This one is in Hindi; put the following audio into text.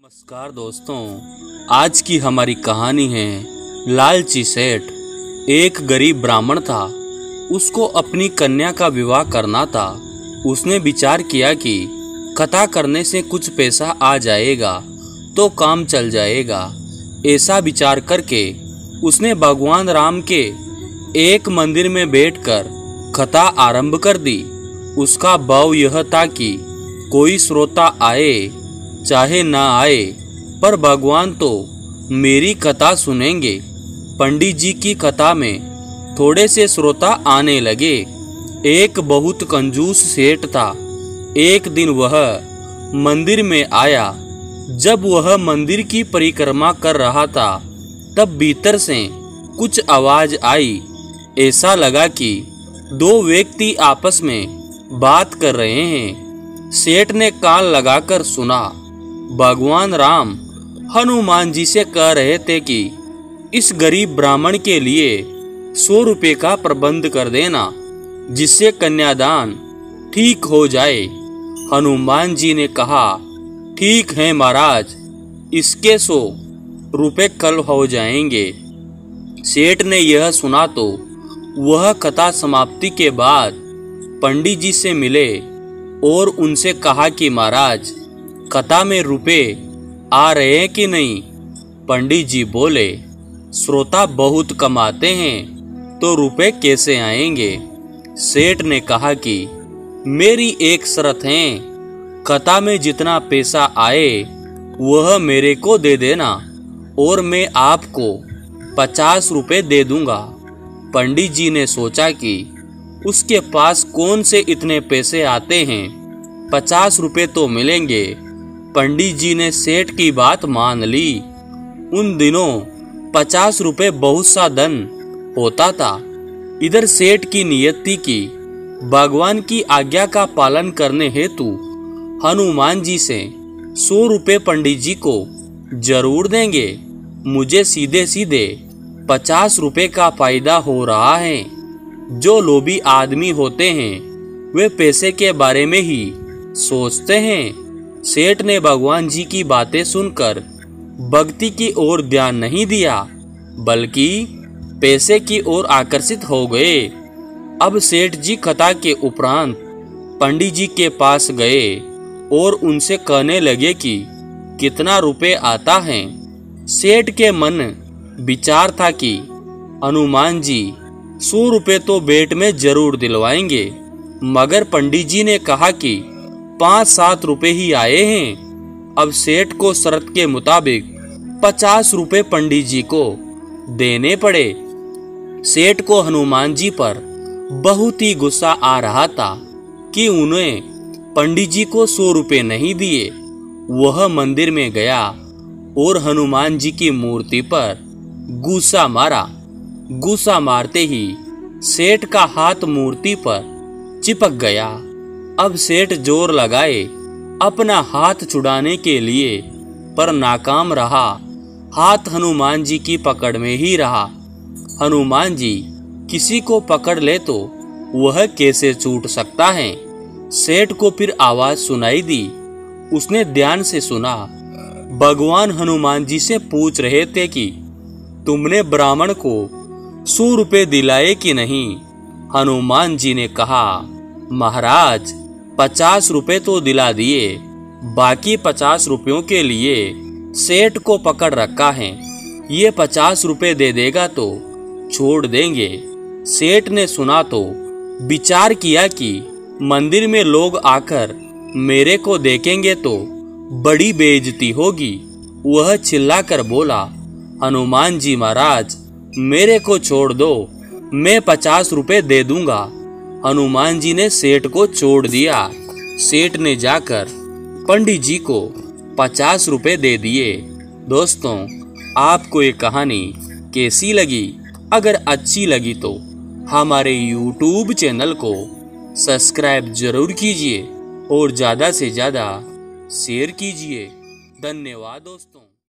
नमस्कार दोस्तों, आज की हमारी कहानी है लालची सेठ। एक गरीब ब्राह्मण था, उसको अपनी कन्या का विवाह करना था। उसने विचार किया कि कथा करने से कुछ पैसा आ जाएगा तो काम चल जाएगा। ऐसा विचार करके उसने भगवान राम के एक मंदिर में बैठकर कथा आरंभ कर दी। उसका भाव यह था कि कोई श्रोता आए चाहे ना आए, पर भगवान तो मेरी कथा सुनेंगे। पंडित जी की कथा में थोड़े से श्रोता आने लगे। एक बहुत कंजूस सेठ था। एक दिन वह मंदिर में आया। जब वह मंदिर की परिक्रमा कर रहा था, तब भीतर से कुछ आवाज आई। ऐसा लगा कि दो व्यक्ति आपस में बात कर रहे हैं। सेठ ने कान लगाकर सुना। भगवान राम हनुमान जी से कह रहे थे कि इस गरीब ब्राह्मण के लिए 100 रुपये का प्रबंध कर देना, जिससे कन्यादान ठीक हो जाए। हनुमान जी ने कहा, ठीक है महाराज, इसके 100 रुपये कल हो जाएंगे। सेठ ने यह सुना तो वह कथा समाप्ति के बाद पंडित जी से मिले और उनसे कहा कि महाराज, कथा में रुपए आ रहे हैं कि नहीं? पंडित जी बोले, श्रोता बहुत कमाते हैं तो रुपए कैसे आएंगे? सेठ ने कहा कि मेरी एक शर्त है, कथा में जितना पैसा आए वह मेरे को दे देना और मैं आपको 50 रुपये दे दूंगा। पंडित जी ने सोचा कि उसके पास कौन से इतने पैसे आते हैं, 50 रुपये तो मिलेंगे। पंडित जी ने सेठ की बात मान ली। उन दिनों 50 रुपये बहुत सा धन होता था। इधर सेठ की नियत थी कि भगवान की आज्ञा का पालन करने हेतु हनुमान जी से 100 रुपये पंडित जी को जरूर देंगे। मुझे सीधे सीधे 50 रुपये का फायदा हो रहा है। जो लोभी आदमी होते हैं वे पैसे के बारे में ही सोचते हैं। सेठ ने भगवान जी की बातें सुनकर भक्ति की ओर ध्यान नहीं दिया, बल्कि पैसे की ओर आकर्षित हो गए। अब सेठ जी कथा के उपरांत पंडित जी के पास गए और उनसे कहने लगे कि कितना रुपए आता है। सेठ के मन विचार था कि हनुमान जी 100 रुपये तो बेट में जरूर दिलवाएंगे, मगर पंडित जी ने कहा कि 5-7 रुपये ही आए हैं। अब सेठ को शर्त के मुताबिक 50 रुपये पंडित जी को देने पड़े। सेठ को हनुमान जी पर बहुत ही गुस्सा आ रहा था कि उन्हें पंडित जी को 100 रुपये नहीं दिए। वह मंदिर में गया और हनुमान जी की मूर्ति पर गुस्सा मारा। गुस्सा मारते ही सेठ का हाथ मूर्ति पर चिपक गया। अब सेठ जोर लगाए अपना हाथ छुड़ाने के लिए, पर नाकाम रहा। हाथ हनुमान जी की पकड़ में ही रहा। हनुमान जी किसी को पकड़ ले तो वह कैसे छूट सकता है? सेठ को फिर आवाज सुनाई दी। उसने ध्यान से सुना। भगवान हनुमान जी से पूछ रहे थे कि तुमने ब्राह्मण को 100 रुपये दिलाए कि नहीं? हनुमान जी ने कहा, महाराज 50 रुपये तो दिला दिए, बाकी 50 रुपयों के लिए सेठ को पकड़ रखा है। ये 50 रुपये दे देगा तो छोड़ देंगे। सेठ ने सुना तो विचार किया कि मंदिर में लोग आकर मेरे को देखेंगे तो बड़ी बेइज्जती होगी। वह चिल्लाकर बोला, हनुमान जी महाराज, मेरे को छोड़ दो, मैं 50 रुपये दे दूंगा। हनुमान जी ने सेठ को छोड़ दिया। सेठ ने जाकर पंडित जी को 50 रुपये दे दिए। दोस्तों, आपको ये कहानी कैसी लगी? अगर अच्छी लगी तो हमारे YouTube चैनल को सब्सक्राइब जरूर कीजिए और ज़्यादा से ज़्यादा शेयर कीजिए। धन्यवाद दोस्तों।